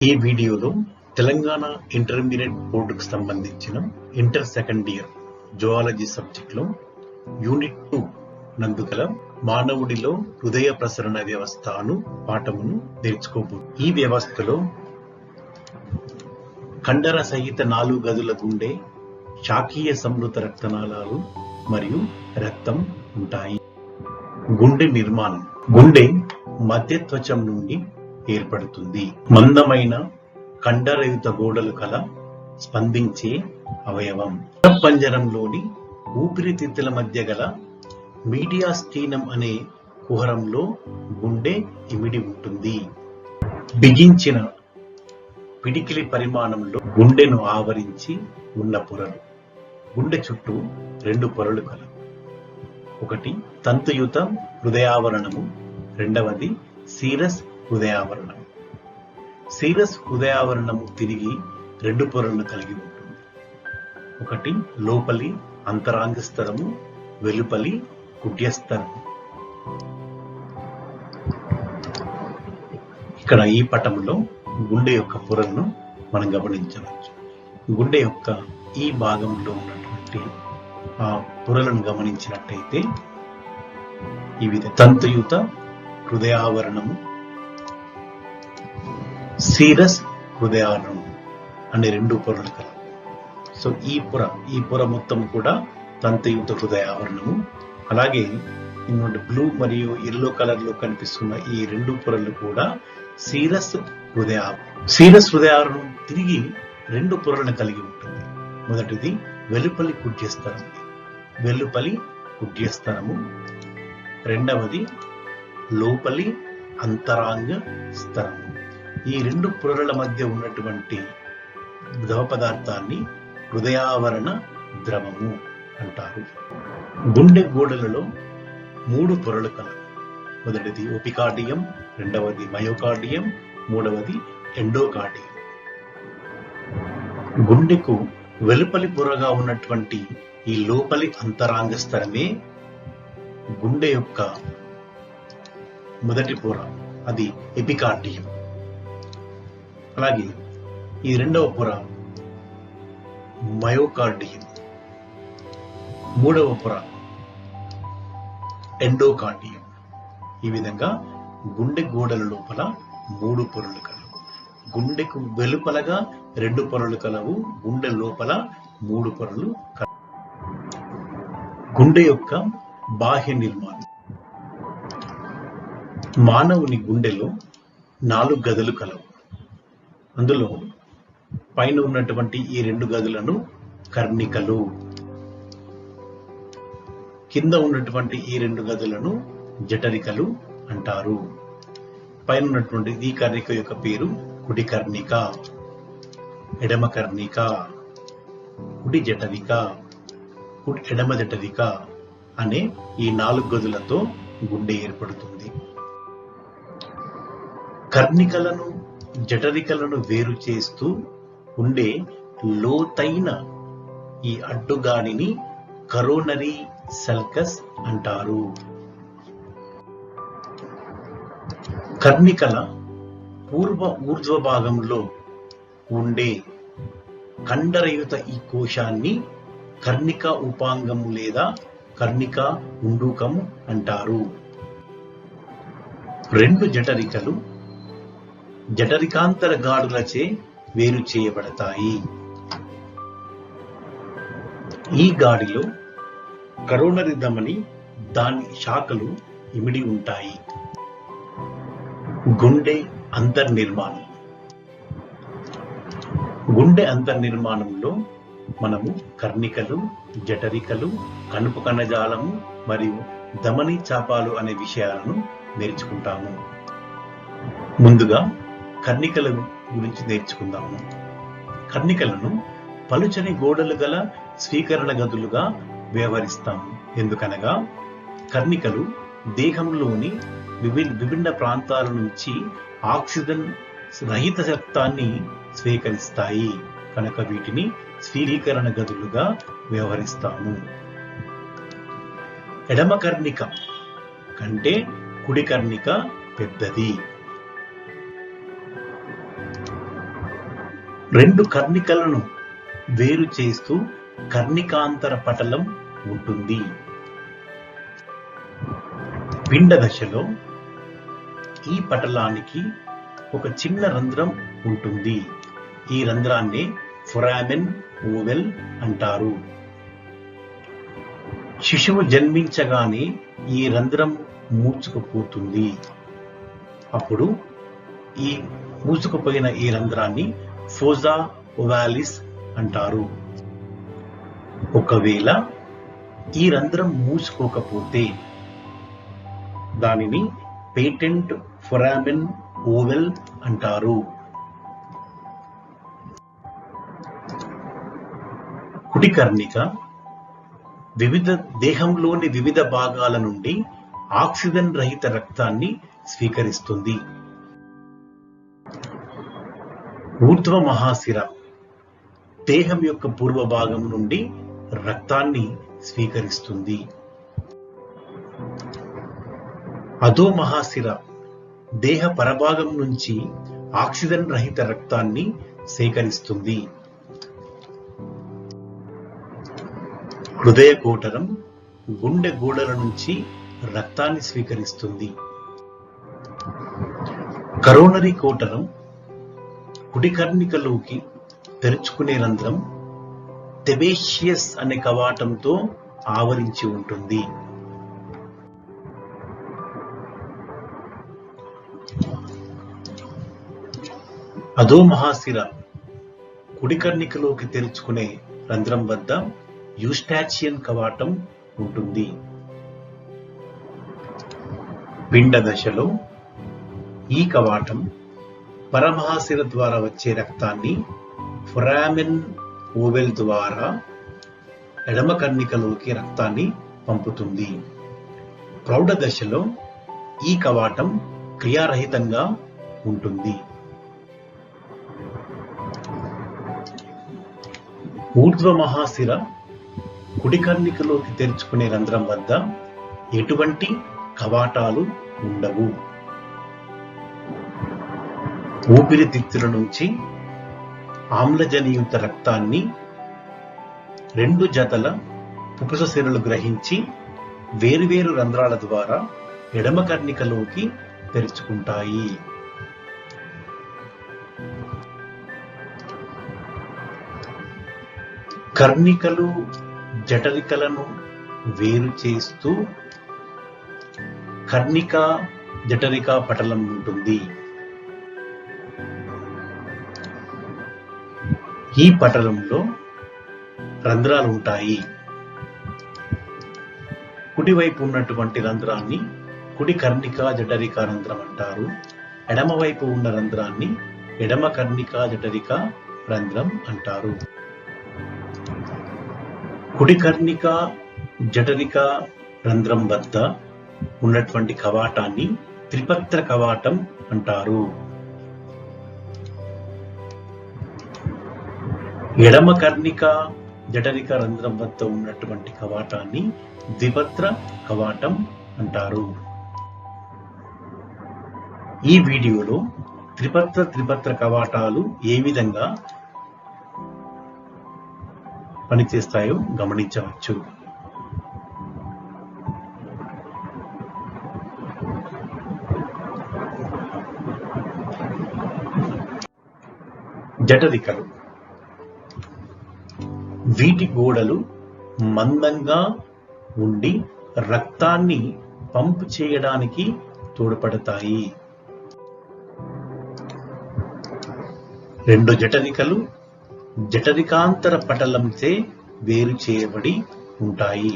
ఈ వీడియోలో తెలంగాణ ఇంటర్మీడియట్ బోర్డుకు సంబంధించిన ఇంటర్ సెకండ్ ఇయర్ జువాలజీ సబ్జెక్ట్లో యూనిట్ 2 నందుగల మానవుడిలో హృదయ ప్రసరణ వ్యవస్థ అను పాఠమును నేర్చుకోబోతుంది. ఈ వ్యవస్థలో కండర సహిత 4 గదుల గుండె, శాఖీయ సంవృత రక్తనాళాలు మరియు రక్తం ఉంటాయి. గుండె నిర్మాణం. గుండె మధ్యత్వచం నుండి ఏర్పడుతుంది. మందమైన కండరయుత గోడలు కల స్పందించే అవయవం. పంజరంలోని ఊపిరితిత్తుల మధ్య గల మీడియాస్టీనం అనే కుహరంలో గుండె ఇమిడి ఉంటుంది. బిగించిన పిడికిలి పరిమాణంలో గుండెను ఆవరించి ఉన్న పొరలు. గుండె చుట్టూ 2 పొరలు కలవు. ఒకటి తంతుయుత హృదయావరణము, రెండవది సీరస్ హృదయావరణం. సీరస్ హృదయావరణము తిరిగి 2 పొరలను కలిగి ఉంటుంది. ఒకటి లోపలి అంతరాంగ స్తరము, వెలుపలి కుడ్యస్తరము. ఇక్కడ ఈ పటములో గుండె యొక్క పొరలను మనం గమనించవచ్చు. గుండె యొక్క ఈ భాగంలో ఉన్నటువంటి ఆ పొరలను గమనించినట్టయితే ఇవి తంతుయుత హృదయావరణము, సీరస్ హృదయావరణం అనే 2 పొరలు కలవు. సో ఈ పొర మొత్తం కూడా తంతుయుత హృదయావరణము. అలాగే బ్లూ మరియు ఎల్లో కలర్ లో కనిపిస్తున్న ఈ 2 పొరలు కూడా సీరస్ హృదయావరణం. సీరస్ హృదయావరణం తిరిగి 2 పొరలను కలిగి ఉంటుంది. మొదటిది వెలుపలి కుడ్యస్తరం, వెలుపలి కుడ్యస్తరము. రెండవది లోపలి అంతరాంగ స్తరము. ఈ 2 పొరల మధ్య ఉన్నటువంటి ద్రవ పదార్థాన్ని హృదయావరణ ద్రవము అంటారు. గుండె గోడలలో 3 పొరలు కలవు. మొదటిది ఓపికార్డియం, రెండవది మయోకార్డియం, మూడవది ఎండోకార్డియం. గుండెకు వెలుపలి పొరగా ఉన్నటువంటి ఈ లోపలి అంతరాంగ స్తరమే గుండె యొక్క మొదటి పొర, అది ఎపికార్డియం. అలాగే ఈ 2వ పొర మయోకార్డియం, 3వ పొర ఎండోకార్డియం. ఈ విధంగా గుండె గోడల లోపల 3 పొరలు కలవు. గుండెకు వెలుపలగా 2 పొరలు కలవు, గుండె లోపల 3 పొరలు కలవు. గుండె యొక్క బాహ్య నిర్మాణం. మానవుని గుండెలో 4 గదులు కలవు. అందులో పైన ఉన్నటువంటి ఈ 2 గదులను కర్ణికలు, కింద ఉన్నటువంటి ఈ 2 గదులను జఠరికలు అంటారు. పైన ఉన్నటువంటి ఈ కర్ణిక యొక్క పేరు కుడి కర్ణిక, ఎడమ కర్ణిక, కుడి జఠరిక, ఎడమ జఠరిక అనే ఈ 4 గదులతో గుండె ఏర్పడుతుంది. కర్ణికలను జఠరికలను వేరు చేస్తూ ఉండే లోతైన ఈ అడ్డుగాడిని కరోనరీ సల్కస్ అంటారు. కర్ణికల ఊర్ధ్వ భాగంలో ఉండే కండరయుత ఈ కోశాన్ని కర్ణిక ఉపాంగము లేదా కర్ణిక ఉండుకము అంటారు. 2 జఠరికలు జఠరికాంతర గాడులచే వేరు చేయబడతాయి. ఈ గాడిలో కరోనరీ ధమని, దాని శాఖలు ఇమిడి ఉంటాయి. గుండె అంతర్నిర్మాణం. గుండె అంతర్నిర్మాణంలో మనము కర్ణికలు, జఠరికలు, కణుపు కణజాలము మరియు ధమని చాపాలు అనే విషయాలను నేర్చుకుంటాము. ముందుగా కర్ణికల గురించి నేర్చుకుందాము. కర్ణికలను పలుచని గోడలు గల స్వీకరణ గదులుగా వ్యవహరిస్తాము. ఎందుకనగా కర్ణికలు దేహంలోని విభిన్న ప్రాంతాల నుంచి ఆక్సిజన్ రహిత రక్తాన్ని స్వీకరిస్తాయి. కనుక వీటిని స్వీకరణ గదులుగా వ్యవహరిస్తాము. ఎడమ కర్ణిక కంటే కుడి కర్ణిక పెద్దది. రెండు కర్ణికలను వేరు చేస్తూ కర్ణికాంతర పటలం ఉంటుంది. పిండ దశలో ఈ పటలానికి ఒక చిన్న రంధ్రం ఉంటుంది. ఈ రంధ్రాన్ని ఫొరామెన్ ఓవెల్ అంటారు. శిశువు జన్మించగానే ఈ రంధ్రం మూసుకుపోతుంది. అప్పుడు ఈ మూసుకుపోయిన ఈ రంధ్రాన్ని ఫోజా ఓవాలిస్ అంటారు. ఒకవేళ ఈ రంధ్రం మూసుకోకపోతే దానిని పేటెంట్ ఫొరామెన్ ఓవెల్ అంటారు. కుడి కర్ణిక దేహంలోని వివిధ భాగాల నుండి ఆక్సిజన్ రహిత రక్తాన్ని స్వీకరిస్తుంది. ఊర్ధ్వ మహాశిర దేహం యొక్క పూర్వ భాగం నుండి రక్తాన్ని స్వీకరిస్తుంది. అధో మహాశిర దేహ పరభాగం నుంచి ఆక్సిజన్ రహిత రక్తాన్ని సేకరిస్తుంది. హృదయ కోటరం గుండె గోడల నుంచి రక్తాన్ని స్వీకరిస్తుంది. కరోనరీ కోటరం కుడి కర్ణికలోకి తెరుచుకునే రంధ్రం తెబేషియస్ అనే కవాటంతో ఆవరించి ఉంటుంది. అధో మహాశిర కుడి కర్ణికలోకి తెరుచుకునే రంధ్రం వద్ద యూస్టాచియన్ కవాటం ఉంటుంది. పిండ దశలో ఈ కవాటం పరమహాశిర ద్వారా వచ్చే రక్తాన్ని ఫొరామెన్ ఓవెల్ ద్వారా ఎడమ కర్ణికలోకి రక్తాన్ని పంపుతుంది. ప్రౌఢ దశలో ఈ కవాటం క్రియారహితంగా ఉంటుంది. ఊర్ధ్వ మహాశిర కుడి కర్ణికలోకి తెరుచుకునే రంధ్రం వద్ద ఎటువంటి కవాటాలు ఉండవు. ఊపిరితిత్తుల నుంచి ఆమ్లజనియుత రక్తాన్ని రెండు జతల పుపుస సిరలు గ్రహించి వేరువేరు రంధ్రాల ద్వారా ఎడమ కర్ణికలోకి తెరుచుకుంటాయి. కర్ణికలు జఠరికలను వేరు చేస్తూ కర్ణిక జఠరిక పటలం ఉంటుంది. ఈ పటలంలో రంధ్రాలు ఉంటాయి. కుడివైపు ఉన్నటువంటి రంధ్రాన్ని కుడి కర్ణిక జఠరిక రంధ్రం అంటారు. ఎడమవైపు ఉన్న రంధ్రాన్ని ఎడమ కర్ణిక జఠరిక రంధ్రం అంటారు. కుడి కర్ణిక జఠరిక రంధ్రం వద్ద ఉన్నటువంటి కవాటాన్ని త్రిపత్ర కవాటం అంటారు. ఎడమ కర్ణిక జఠరిక రంధ్రం వద్ద ఉన్నటువంటి కవాటాన్ని ద్విపత్ర కవాటం అంటారు. ఈ వీడియోలో త్రిపత్ర కవాటాలు ఏ విధంగా పనిచేస్తాయో గమనించవచ్చు. జఠరికలు వీటి గోడలు మందంగా ఉండి రక్తాన్ని పంపు చేయడానికి తోడ్పడతాయి. రెండు జఠరికలు జఠరికాంతర పటలంచే వేరు చేయబడి ఉంటాయి.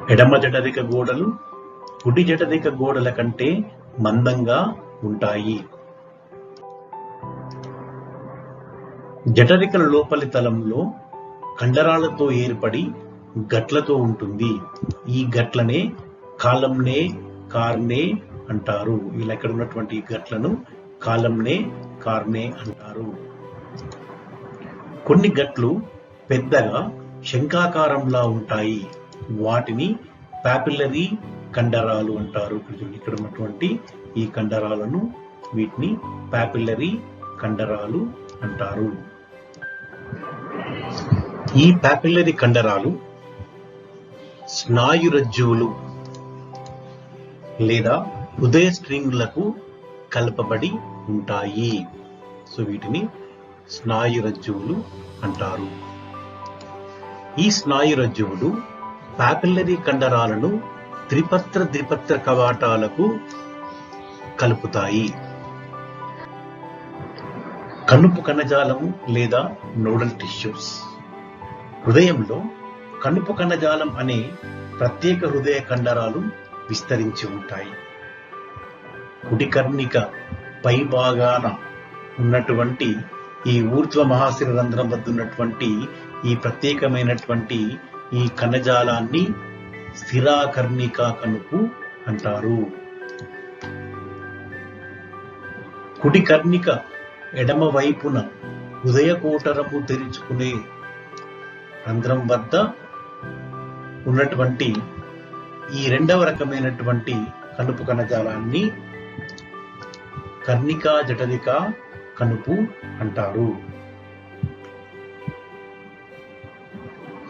ఎడమ జఠరిక గోడలు కుడి జఠరిక గోడల కంటే మందంగా ఉంటాయి. జఠరికల లోపలి తలంలో కండరాలతో ఏర్పడి గట్లతో ఉంటుంది. ఈ గట్లనే కాలంనే కార్నే అంటారు. ఇలా ఇక్కడ ఉన్నటువంటి గట్లను కాలంనే కార్నే అంటారు. కొన్ని గట్లు పెద్దగా శంఖాకారంలా ఉంటాయి. వాటిని పాపిల్లరీ కండరాలు అంటారు. ఇక్కడ ఉన్నటువంటి ఈ కండరాలను వీటిని పాపిల్లరీ కండరాలు అంటారు. ఈ పాపిల్లరీ కండరాలు స్నాయురజ్జువులు లేదా హృదయ స్ట్రింగ్లకు కలపబడి ఉంటాయి. సో వీటిని స్నాయురజ్జువులు అంటారు. ఈ స్నాయురజ్జువులు పాపిల్లరీ కండరాలను త్రిపత్ర కవాటాలకు కలుపుతాయి. కణుపు కణజాలము లేదా నోడల్ టిష్యూస్. హృదయంలో కణుపు కణజాలం అనే ప్రత్యేక హృదయ కండరాలు విస్తరించి ఉంటాయి. కుడి కర్ణిక పై భాగాన ఉన్నటువంటి ఈ ఊర్ధ్వ మహాశిర రంధ్రం వద్ద ఉన్నటువంటి ఈ ప్రత్యేకమైనటువంటి ఈ కణజాలాన్ని స్థిరాకర్ణికా కణుపు అంటారు. కుడి కర్ణిక ఎడమ వైపున హృదయ కోటరము తెరుచుకునే రంధ్రం వద్ద ఉన్నటువంటి ఈ రెండవ రకమైనటువంటి కణుపు కణజాలాన్ని కర్ణికా జఠరికా కణుపు అంటారు.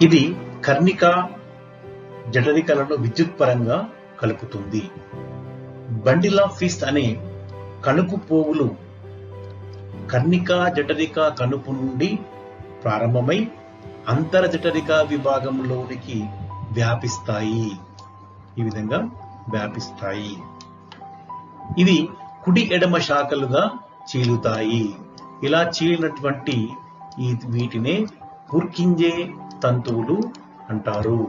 ఇది కర్ణికా జఠరికలను విద్యుత్ పరంగా కలుపుతుంది. బండిల్ ఆఫ్ ఫిష్ అనే కణుపు పోగులు కర్ణికా జఠరికా కణుపు నుండి ప్రారంభమై అంతర జఠరికా విభాగంలోనికి వ్యాపిస్తాయి. ఈ విధంగా వ్యాపిస్తాయి. ఇవి కుడి ఎడమ శాఖలుగా చీలుతాయి. ఇలా చీలినటువంటి వీటినే పుర్కింజే తంతువులు అంటారు.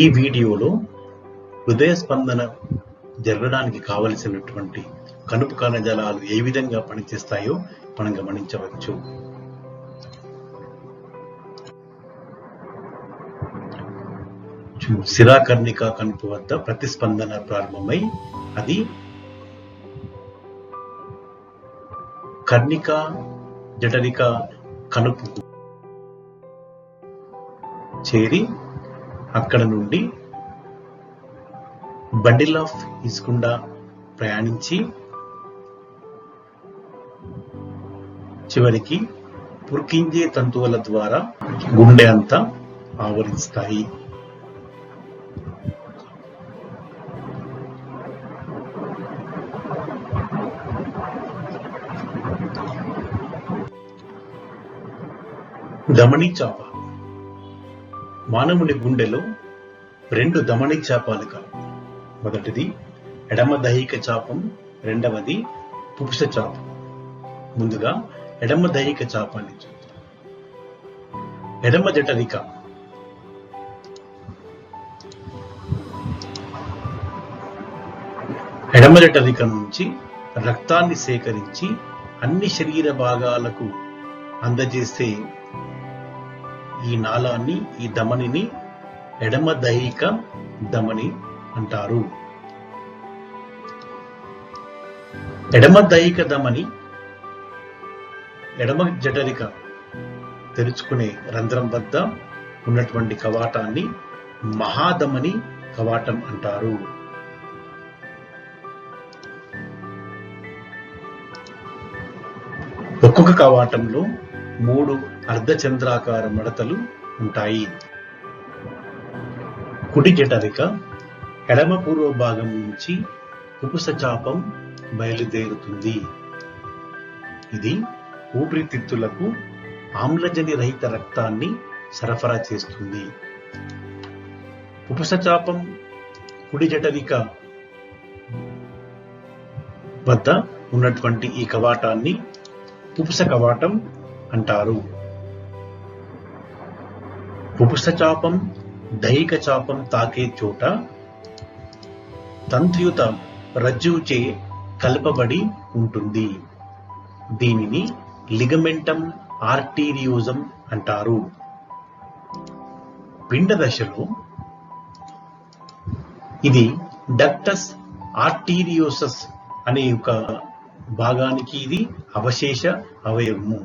ఈ వీడియోలో హృదయ స్పందన జరగడానికి కావలసినటువంటి కణుపు కణజాలాలు ఏ విధంగా పనిచేస్తాయో మనం గమనించవచ్చు. శిరాకర్ణికా కణుపు వద్ద ప్రతిస్పందన ప్రారంభమై అది కర్ణికా జఠరికా కణుపు చేరి అక్కడ నుండి బండిల్ ఆఫ్ ఫిష్ గుండా ప్రయాణించి చివరికి పుర్కింజే తంతువుల ద్వారా గుండె అంతా ఆవరిస్తాయి. ధమనీ చాప. మానవుని గుండెలో 2 ధమనీ చాపాలు కలవు. మొదటిది ఎడమ దైహిక చాపం, రెండవది పుపుస చాపం. ముందుగా ఎడమ దైహిక చాపాన్ని చూద్దాం. ఎడమ జఠరిక ఎడమ జఠరిక నుంచి రక్తాన్ని సేకరించి అన్ని శరీర భాగాలకు అందజేసే ఈ నాళాన్ని, ఈ ధమనిని ఎడమ దైహిక ధమని అంటారు. ఎడమ దైహిక ధమని ఎడమ జఠరిక తెరుచుకునే రంధ్రం వద్ద ఉన్నటువంటి కవాటాన్ని మహాధమని కవాటం అంటారు. ఒక్కొక్క కవాటంలో 3 అర్ధచంద్రాకార మడతలు ఉంటాయి. కుడి జఠరిక ఎడమ పూర్వ భాగం నుంచి పుపుస చాపం బయలుదేరుతుంది. ఇది ఊపిరితిత్తులకు ఆమ్లజని రహిత రక్తాన్ని సరఫరా చేస్తుంది. పుపుస చాపం కుడి జఠరిక వద్ద ఉన్నటువంటి ఈ కవాటాన్ని పుపుస కవాటం అంటారు. పుపుస చాపం దైహిక చాపం తాకే చోట తంత్రియుత రజ్జువుచే కలపబడి ఉంటుంది. దీనిని లిగమెంటం ఆర్టీరియోజం అంటారు. పిండ దశలో ఇది డక్టస్ ఆర్టీరియోసస్ అనే ఒక భాగానికి ఇది అవశేష అవయవము.